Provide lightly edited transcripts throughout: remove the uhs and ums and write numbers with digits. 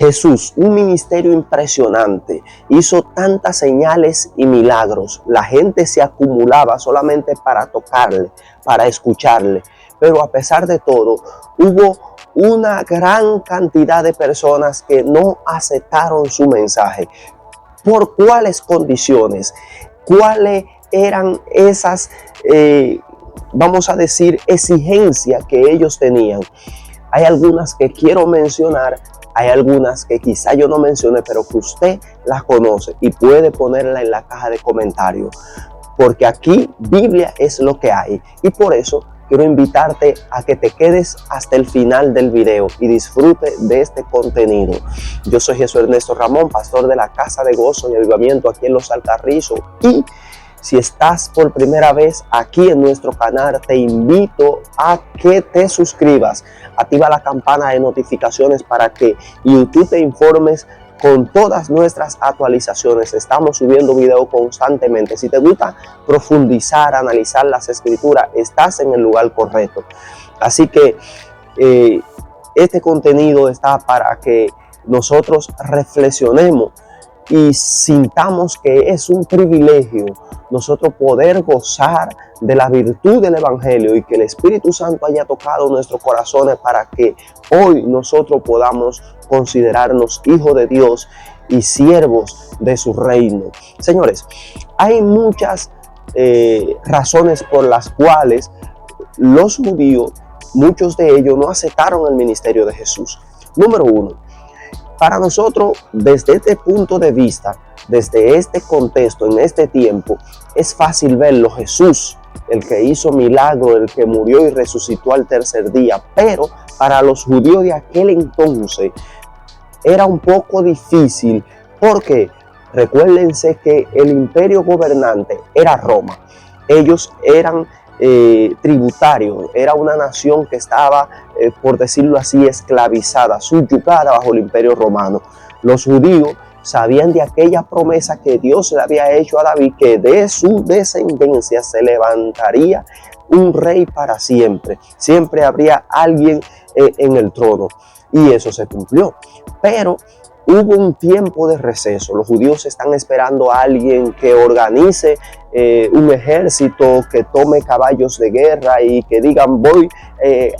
Jesús, un ministerio impresionante, hizo tantas señales y milagros. La gente se acumulaba solamente para tocarle, para escucharle. Pero a pesar de todo, hubo una gran cantidad de personas que no aceptaron su mensaje. ¿Por cuáles condiciones? ¿Cuáles eran esas, vamos a decir, exigencias que ellos tenían? Hay algunas que quiero mencionar, hay algunas que quizá yo no mencione, pero que usted las conoce y puede ponerla en la caja de comentarios. Porque aquí Biblia es lo que hay. Y por eso quiero invitarte a que te quedes hasta el final del video y disfrute de este contenido. Yo soy Jesús Ernesto Ramón, pastor de la Casa de Gozo y Avivamiento aquí en Los Alcarrizos. Y si estás por primera vez aquí en nuestro canal, te invito a que te suscribas. Activa la campana de notificaciones para que YouTube te informes con todas nuestras actualizaciones. Estamos subiendo videos constantemente. Si te gusta profundizar, analizar las escrituras, estás en el lugar correcto. Así que este contenido está para que nosotros reflexionemos y sintamos que es un privilegio nosotros poder gozar de la virtud del Evangelio y que el Espíritu Santo haya tocado nuestros corazones para que hoy nosotros podamos considerarnos hijos de Dios y siervos de su reino. Señores, hay muchas razones por las cuales los judíos, muchos de ellos no aceptaron el ministerio de Jesús. Número uno, para nosotros, desde este punto de vista, desde este contexto, en este tiempo, es fácil verlo. Jesús, el que hizo milagro, el que murió y resucitó al tercer día. Pero para los judíos de aquel entonces era un poco difícil, porque recuérdense que el imperio gobernante era Roma. Ellos eran tributario, era una nación que estaba, por decirlo así, esclavizada, subyugada bajo el imperio romano. Los judíos sabían de aquella promesa que Dios le había hecho a David, que de su descendencia se levantaría un rey para siempre. Siempre habría alguien en el trono, y eso se cumplió. Pero hubo un tiempo de receso. Los judíos están esperando a alguien que organice un ejército, que tome caballos de guerra y que digan: voy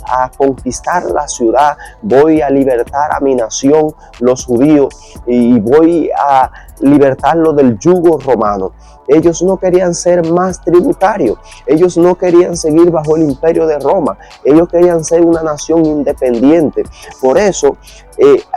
a conquistar la ciudad, voy a libertar a mi nación, los judíos, y voy a libertarlo del yugo romano. Ellos no querían ser más tributarios, ellos no querían seguir bajo el imperio de Roma, ellos querían ser una nación independiente. Por eso,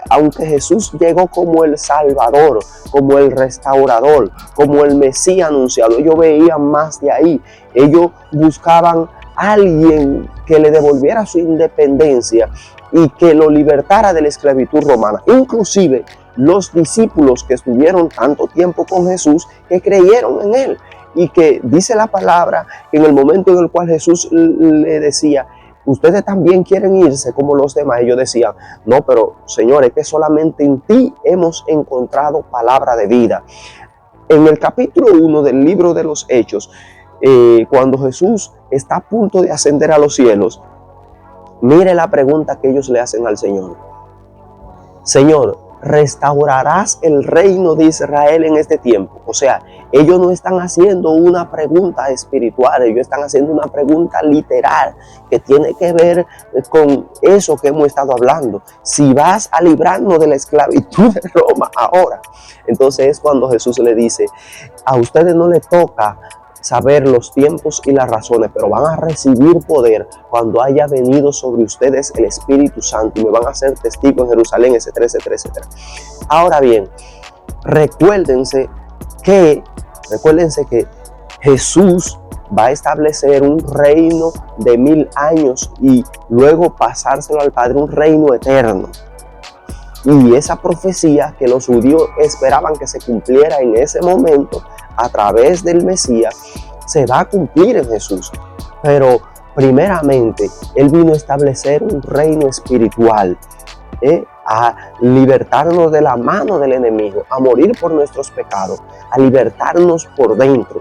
aunque Jesús llegó como el Salvador, como el restaurador, como el Mesías anunciado, ellos veían más de ahí. Ellos buscaban a alguien que le devolviera su independencia y que lo libertara de la esclavitud romana. Inclusive los discípulos que estuvieron tanto tiempo con Jesús, que creyeron en él, y que dice la palabra que en el momento en el cual Jesús le decía: ustedes también quieren irse como los demás, ellos decían: no, pero Señor, es que solamente en ti hemos encontrado palabra de vida. En el capítulo 1 del libro de los Hechos, cuando Jesús está a punto de ascender a los cielos, mire la pregunta que ellos le hacen al Señor: Señor, ¿restaurarás el reino de Israel en este tiempo? O sea, ellos no están haciendo una pregunta espiritual, ellos están haciendo una pregunta literal que tiene que ver con eso que hemos estado hablando. Si vas a librarnos de la esclavitud de Roma ahora. Entonces es cuando Jesús le dice: a ustedes no les toca saber los tiempos y las razones, pero van a recibir poder cuando haya venido sobre ustedes el Espíritu Santo, y me van a hacer testigos en Jerusalén, etcétera, etcétera, etcétera. Ahora bien, recuérdense que Jesús va a establecer un reino de 1000 años y luego pasárselo al Padre, un reino eterno. Y esa profecía que los judíos esperaban que se cumpliera en ese momento a través del Mesías, se va a cumplir en Jesús. Pero primeramente, Él vino a establecer un reino espiritual, a libertarnos de la mano del enemigo, a morir por nuestros pecados, a libertarnos por dentro.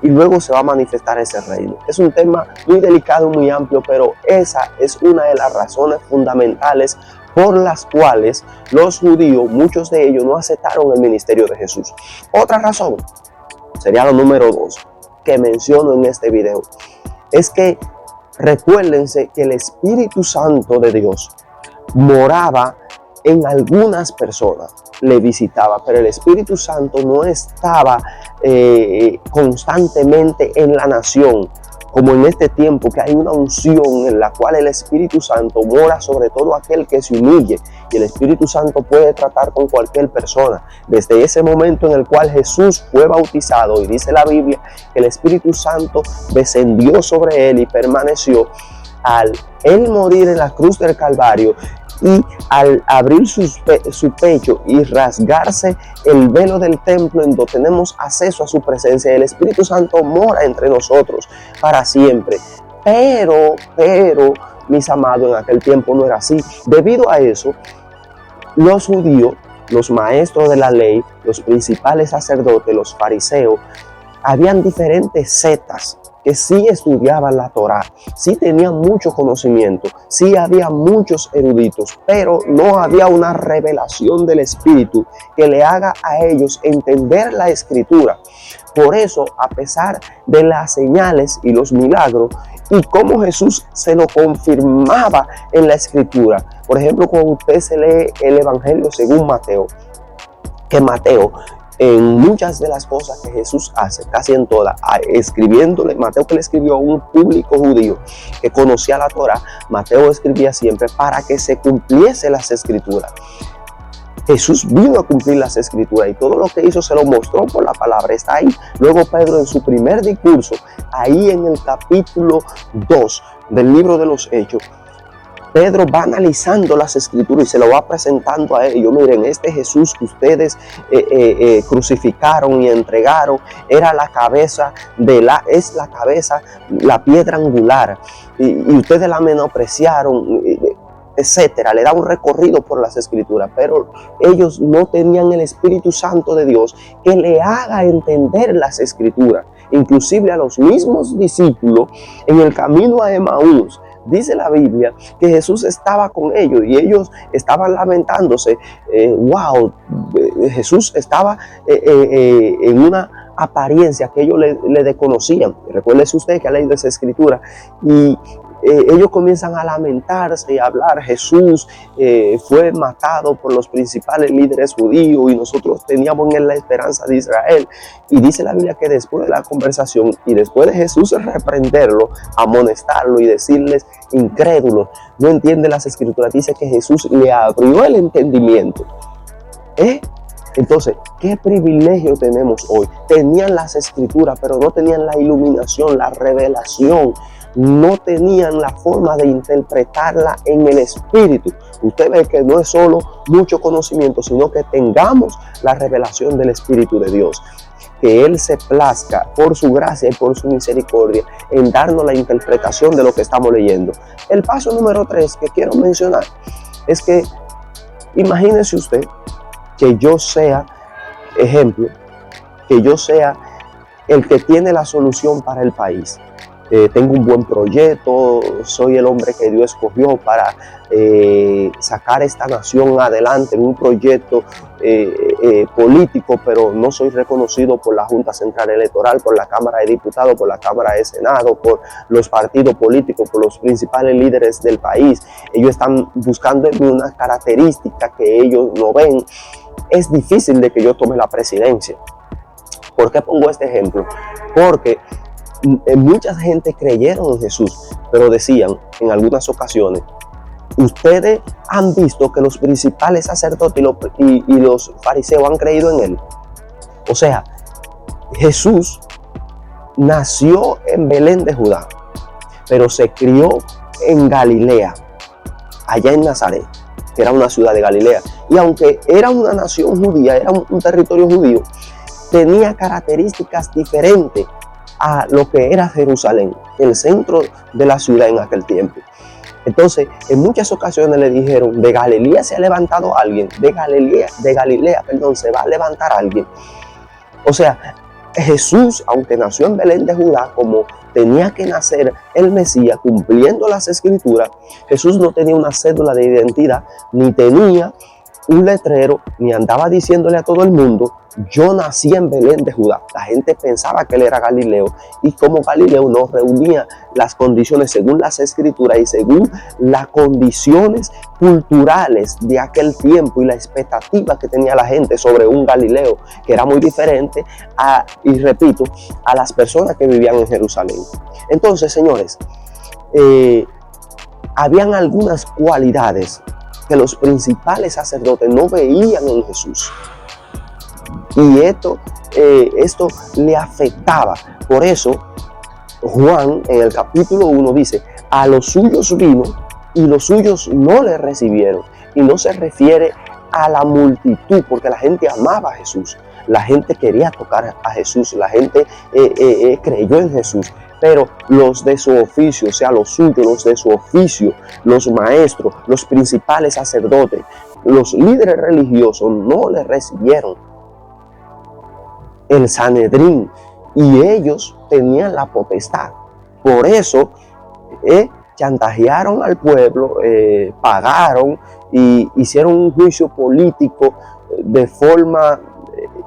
Y luego se va a manifestar ese reino. Es un tema muy delicado, muy amplio, pero esa es una de las razones fundamentales por las cuales los judíos, muchos de ellos, no aceptaron el ministerio de Jesús. Otra razón, sería lo número 2, que menciono en este video, es que recuérdense que el Espíritu Santo de Dios moraba en algunas personas, le visitaba, pero el Espíritu Santo no estaba constantemente en la nación, como en este tiempo que hay una unción en la cual el Espíritu Santo mora sobre todo aquel que se humille, y el Espíritu Santo puede tratar con cualquier persona. Desde ese momento en el cual Jesús fue bautizado, y dice la Biblia que el Espíritu Santo descendió sobre él y permaneció, al él morir en la cruz del Calvario y al abrir su pecho y rasgarse el velo del templo en donde tenemos acceso a su presencia, el Espíritu Santo mora entre nosotros para siempre. Pero, mis amados, en aquel tiempo no era así. Debido a eso, los judíos, los maestros de la ley, los principales sacerdotes, los fariseos, habían diferentes sectas que sí estudiaban la Torá, sí tenían mucho conocimiento, sí había muchos eruditos, pero no había una revelación del Espíritu que le haga a ellos entender la Escritura. Por eso, a pesar de las señales y los milagros, y cómo Jesús se lo confirmaba en la Escritura, por ejemplo, cuando usted se lee el Evangelio según Mateo, que Mateo, en muchas de las cosas que Jesús hace, casi en todas, escribiéndole, Mateo, que le escribió a un público judío que conocía la Torá, Mateo escribía siempre para que se cumpliese las Escrituras. Jesús vino a cumplir las Escrituras y todo lo que hizo se lo mostró por la palabra. Está ahí. Luego Pedro, en su primer discurso, ahí en el capítulo 2 del libro de los Hechos, Pedro va analizando las Escrituras y se lo va presentando a ellos. Miren, este Jesús que ustedes crucificaron y entregaron era la cabeza es la cabeza, la piedra angular, y ustedes la menospreciaron, etcétera. Le da un recorrido por las Escrituras, pero ellos no tenían el Espíritu Santo de Dios que le haga entender las Escrituras. Inclusive a los mismos discípulos en el camino a Emaús, dice la Biblia que Jesús estaba con ellos y ellos estaban lamentándose. Jesús estaba en una apariencia que ellos le desconocían. Recuérdese usted que ha leído esa escritura. Y ellos comienzan a lamentarse y a hablar. Jesús fue matado por los principales líderes judíos y nosotros teníamos en él la esperanza de Israel. Y dice la Biblia que después de la conversación y después de Jesús reprenderlo, amonestarlo y decirles incrédulos, no entiende las Escrituras, dice que Jesús le abrió el entendimiento. Entonces, ¿qué privilegio tenemos hoy? Tenían las Escrituras, pero no tenían la iluminación, la revelación. No tenían la forma de interpretarla en el Espíritu. Usted ve que no es solo mucho conocimiento, sino que tengamos la revelación del Espíritu de Dios. Que Él se plazca por su gracia y por su misericordia en darnos la interpretación de lo que estamos leyendo. El paso número 3 que quiero mencionar es que imagínese usted que yo sea, ejemplo, que yo sea el que tiene la solución para el país. Tengo un buen proyecto, soy el hombre que Dios escogió para sacar esta nación adelante en un proyecto político, pero no soy reconocido por la Junta Central Electoral, por la Cámara de Diputados, por la Cámara de Senado, por los partidos políticos, por los principales líderes del país. Ellos están buscando en mí una característica que ellos no ven. Es difícil de que yo tome la presidencia. ¿Por qué pongo este ejemplo? Porque mucha gente creyeron en Jesús, pero decían en algunas ocasiones, ustedes han visto que los principales sacerdotes y los fariseos han creído en él. O sea, Jesús nació en Belén de Judá, pero se crió en Galilea, allá en Nazaret, que era una ciudad de Galilea. Y aunque era una nación judía, era un territorio judío, tenía características diferentes a lo que era Jerusalén, el centro de la ciudad en aquel tiempo. Entonces, en muchas ocasiones le dijeron, de Galilea se ha levantado alguien, de Galilea, se va a levantar alguien. O sea, Jesús, aunque nació en Belén de Judá, como tenía que nacer el Mesías cumpliendo las Escrituras, Jesús no tenía una cédula de identidad, ni tenía un letrero, ni andaba diciéndole a todo el mundo: yo nací en Belén de Judá. La gente pensaba que él era Galileo, y como Galileo no reunía las condiciones según las Escrituras y según las condiciones culturales de aquel tiempo y la expectativa que tenía la gente sobre un Galileo, que era muy diferente y repito, a las personas que vivían en Jerusalén. Entonces, señores, habían algunas cualidades que los principales sacerdotes no veían en Jesús, y esto le afectaba. Por eso Juan en el capítulo 1 dice: a los suyos vino y los suyos no le recibieron. Y no se refiere a la multitud, porque la gente amaba a Jesús, la gente quería tocar a Jesús, la gente creyó en Jesús. Pero los de su oficio, o sea, los suyos, los de su oficio, los maestros, los principales sacerdotes, los líderes religiosos no le recibieron. El Sanedrín, y ellos tenían la potestad. Por eso chantajearon al pueblo, pagaron y hicieron un juicio político de forma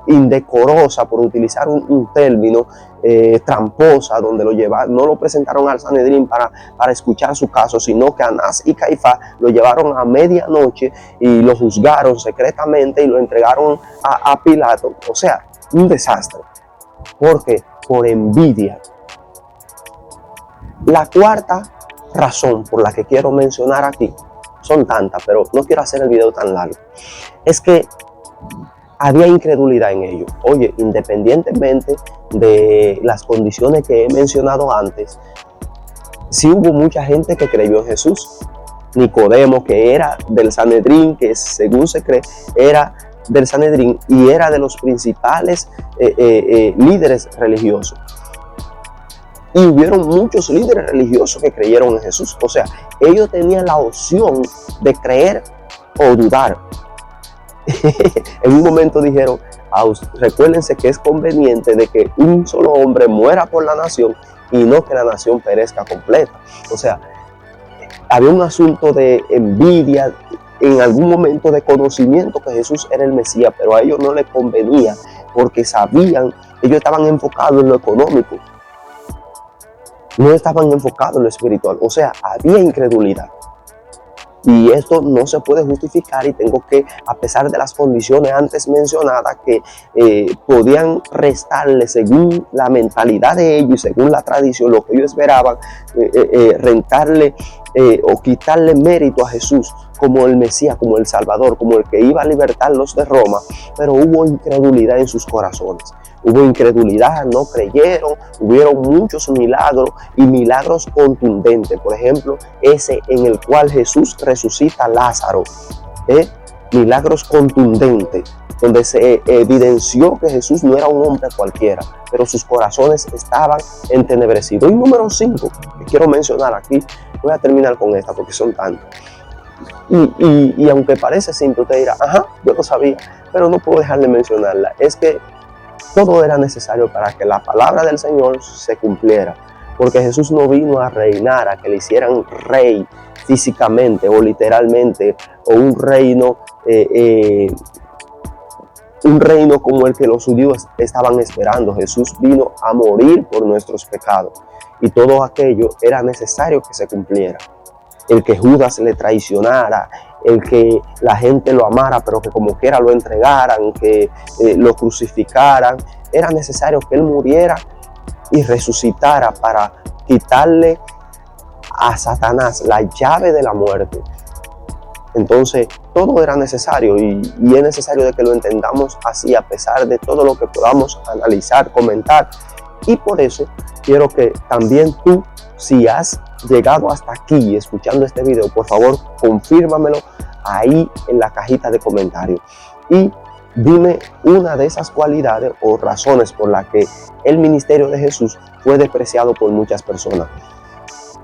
indecorosa, por utilizar un término, tramposa, donde no lo presentaron al Sanedrín para escuchar su caso, sino que Anás y Caifás lo llevaron a medianoche y lo juzgaron secretamente y lo entregaron a Pilato. O sea, un desastre, porque por envidia. La cuarta razón por la que quiero mencionar aquí, son tantas, pero no quiero hacer el video tan largo, es que había incredulidad en ellos. Oye, independientemente de las condiciones que he mencionado antes, sí hubo mucha gente que creyó en Jesús. Nicodemo, que era del Sanedrín, que según se cree era del Sanedrín y era de los principales líderes religiosos. Y hubieron muchos líderes religiosos que creyeron en Jesús. O sea, ellos tenían la opción de creer o dudar. En un momento dijeron: recuérdense que es conveniente de que un solo hombre muera por la nación y no que la nación perezca completa. O sea, había un asunto de envidia, en algún momento de conocimiento que Jesús era el Mesías, pero a ellos no les convenía, porque sabían, ellos estaban enfocados en lo económico, no estaban enfocados en lo espiritual. O sea, había incredulidad. Y esto no se puede justificar, y tengo que, a pesar de las condiciones antes mencionadas que podían restarle según la mentalidad de ellos y según la tradición, lo que ellos esperaban, rentarle o quitarle mérito a Jesús como el Mesías, como el Salvador, como el que iba a libertarlos de Roma. Pero hubo incredulidad en sus corazones. Hubo incredulidad, no creyeron, hubieron muchos milagros y milagros contundentes. Por ejemplo, ese en el cual Jesús resucita a Lázaro. Milagros contundentes, donde se evidenció que Jesús no era un hombre cualquiera, pero sus corazones estaban entenebrecidos. Y número 5, que quiero mencionar aquí, voy a terminar con esta porque son tantos. Y aunque parece simple, usted dirá: ajá, yo lo sabía, pero no puedo dejar de mencionarla. Es que todo era necesario para que la palabra del Señor se cumpliera, porque Jesús no vino a reinar, a que le hicieran rey físicamente o literalmente, o un reino como el que los judíos estaban esperando. Jesús vino a morir por nuestros pecados, y todo aquello era necesario que se cumpliera. El que Judas le traicionara, el que la gente lo amara, pero que como quiera lo entregaran, que lo crucificaran, era necesario que él muriera y resucitara para quitarle a Satanás la llave de la muerte. Entonces, todo era necesario, y es necesario de que lo entendamos así, a pesar de todo lo que podamos analizar, comentar. Y por eso quiero que también tú, si has llegado hasta aquí escuchando este video, por favor, confírmamelo ahí en la cajita de comentarios y dime una de esas cualidades o razones por las que el ministerio de Jesús fue despreciado por muchas personas.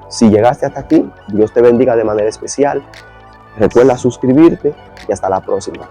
Si llegaste hasta aquí, Dios te bendiga de manera especial. Recuerda suscribirte y hasta la próxima.